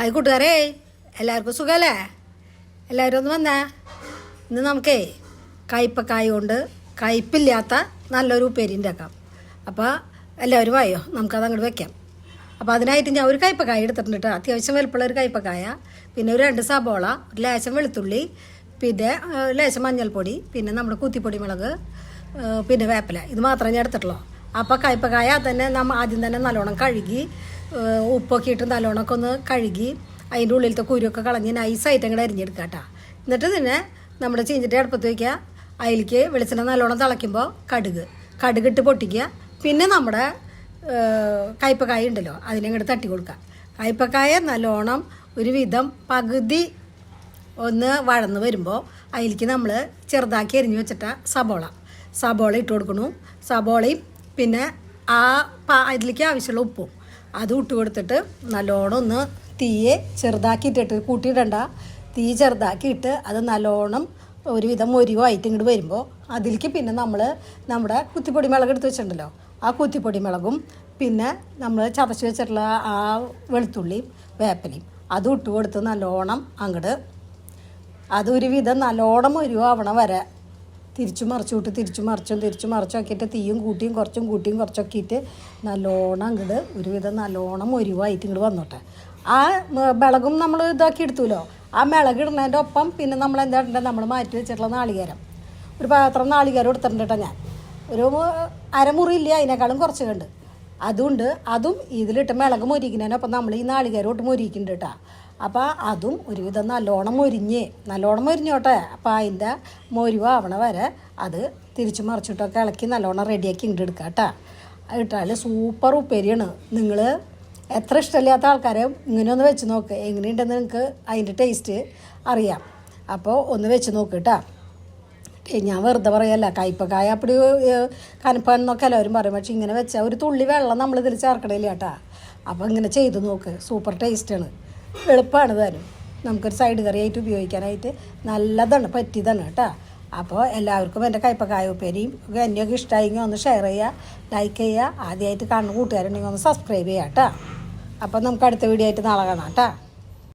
Hi കൂട്ടുകാരേ, എല്ലാവർക്കും സുഖമല്ലേ? എല്ലാവരും ഒന്ന് വന്നേ. ഇന്ന് നമുക്കേ കയ്പക്കായ കൊണ്ട് കയ്പില്ലാത്ത നല്ലൊരു ഉപ്പേരി ഉണ്ടാക്കാം. അപ്പോൾ എല്ലാവരും വായോ, നമുക്കത് അങ്ങോട്ട് വെക്കാം. അപ്പോൾ അതിനായിട്ട് ഞാൻ ഒരു കയ്പക്കായ എടുത്തിട്ടുണ്ട് കേട്ടോ. അത്യാവശ്യം വലുപ്പമുള്ള ഒരു കയ്പക്കായ, പിന്നെ ഒരു 2 സബോള, ഒരു ലേശം വെളുത്തുള്ളി, പിന്നെ ലേശം മഞ്ഞൾപ്പൊടി, പിന്നെ നമ്മുടെ കുത്തിപ്പൊടി മുളക്, പിന്നെ വേപ്പില. ഇത് മാത്രമേ ഞാൻ എടുത്തിട്ടുള്ളൂ. അപ്പോൾ കയ്പക്കായ തന്നെ ആദ്യം തന്നെ നല്ലോണം കഴുകി ഉപ്പൊക്കെ ഇട്ട് നല്ലോണമൊക്കെ ഒന്ന് കഴുകി അതിൻ്റെ ഉള്ളിലത്തെ കുരുവൊക്കെ കളഞ്ഞ് നൈസായിട്ട് അങ്ങോട്ട് അരിഞ്ഞെടുക്കുക കേട്ടോ. എന്നിട്ട് തന്നെ നമ്മുടെ ചീഞ്ചട്ടി അടുപ്പത്ത് വയ്ക്കുക. അതിലേക്ക് വെളിച്ചെണ്ണ നല്ലോണം തിളയ്ക്കുമ്പോൾ കടുകിട്ട് പൊട്ടിക്കുക. പിന്നെ നമ്മുടെ കയ്പക്കായ ഉണ്ടല്ലോ അതിനെ അങ്ങോട്ട് തട്ടി കൊടുക്കുക. കയ്പക്കായ നല്ലോണം ഒരു വിധം പകുതി ഒന്ന് വഴന്ന് വരുമ്പോൾ അതിലേക്ക് നമ്മൾ ചെറുതാക്കി എരിഞ്ഞ് വെച്ചിട്ട സബോള ഇട്ട് കൊടുക്കണു. സബോളയും പിന്നെ അതിലേക്ക് ആവശ്യമുള്ള ഉപ്പും അതും ഇട്ട് കൊടുത്തിട്ട് നല്ലോണം ഒന്ന് തീയെ ചെറുതാക്കിയിട്ടിട്ട് കൂട്ടിയിടണ്ട, തീ ചെറുതാക്കിയിട്ട് അത് നല്ലോണം ഒരുവിധം മൊരിവായിട്ട് ഇങ്ങോട്ട് വരുമ്പോൾ അതിലേക്ക് പിന്നെ നമ്മൾ നമ്മുടെ കുത്തിപ്പൊടി മുളക് എടുത്ത് വെച്ചിട്ടുണ്ടല്ലോ, ആ കുത്തിപ്പൊടി മുളകും പിന്നെ നമ്മൾ ചതച്ച് വെച്ചിട്ടുള്ള ആ വെളുത്തുള്ളിയും വേപ്പിലയും അതും ഇട്ട് കൊടുത്ത് നല്ലോണം അങ്ങോട്ട് അതൊരുവിധം നല്ലോണം മൊരിവാവണ വരെ തിരിച്ചു മറിച്ചും ആക്കിയിട്ട് തീയും കൂട്ടിയും കുറച്ചൊക്കെ ഇട്ട് നല്ലോണം അങ്ങോട്ട് ഒരുവിധം നല്ലോണം മൊരിവായിട്ട് ഇങ്ങോട്ട് വന്നോട്ടെ. ആ മിളകും നമ്മൾ ഇതാക്കി എടുത്തുല്ലോ, ആ മിളക് ഇടുന്നതിൻ്റെ ഒപ്പം പിന്നെ നമ്മൾ എന്താ നമ്മൾ മാറ്റി വെച്ചിട്ടുള്ള നാളികേരം, ഒരു പാത്രം നാളികേരം എടുത്തിട്ടുണ്ട് കേട്ടോ. ഞാൻ ഒരു അരമുറിയില്ല, അതിനേക്കാളും കുറച്ച് കണ്ട് അതും ഇതിലിട്ട് മിളക് മൊരിക്കുന്നതിനൊപ്പം നമ്മൾ ഈ നാളികേരം ഇട്ട് മൊരിക്കുന്നുണ്ട് കേട്ടോ. അപ്പോൾ അതും ഒരുവിധം നല്ലോണം മൊരിഞ്ഞോട്ടെ. അപ്പോൾ അതിൻ്റെ മൊരിവാവണ വരെ അത് തിരിച്ചു മറിച്ചിട്ടൊക്കെ ഇളക്കി നല്ലോണം റെഡിയാക്കി ഇങ്ങോട്ട് എടുക്കുക കേട്ടോ. ഇട്ടാൽ സൂപ്പർ ഉപ്പേരിയാണ്. നിങ്ങൾ എത്ര ഇഷ്ടമില്ലാത്ത ആൾക്കാരെ ഇങ്ങനെ ഒന്ന് വെച്ച് നോക്ക്, എങ്ങനെയുണ്ടെന്ന് നിങ്ങൾക്ക് അതിൻ്റെ ടേസ്റ്റ് അറിയാം. അപ്പോൾ ഒന്ന് വെച്ച് നോക്ക് കേട്ടോ. ഞാൻ വെറുതെ പറയല്ല, കയ്പക്കായ അപ്പടി കനപ്പാന്നൊക്കെ എല്ലാവരും പറയും. പക്ഷേ ഇങ്ങനെ വെച്ചാൽ ഒരു തുള്ളി വെള്ളം നമ്മളിതിൽ ചേർക്കണില്ല കേട്ടോ. അപ്പോൾ ഇങ്ങനെ ചെയ്ത് നോക്ക്, സൂപ്പർ ടേസ്റ്റാണ്, എളുപ്പമാണ് താനും. നമുക്കൊരു സൈഡ് കറിയായിട്ട് ഉപയോഗിക്കാനായിട്ട് നല്ലതാണ്, പറ്റിയതാണ് കേട്ടോ. അപ്പോൾ എല്ലാവർക്കും എൻ്റെ കയ്പക്കായ ഉപ്പേരിയും എന്നെയൊക്കെ ഇഷ്ടമായെങ്കിൽ ഒന്ന് ഷെയർ ചെയ്യുക, ലൈക്ക് ചെയ്യുക. ആദ്യമായിട്ട് കാണുന്ന കൂട്ടുകാരുണ്ടെങ്കിൽ ഒന്ന് സബ്സ്ക്രൈബ് ചെയ്യുക കേട്ടോ. അപ്പോൾ നമുക്ക് അടുത്ത വീഡിയോ ആയിട്ട് നാളെ കാണാം കേട്ടോ.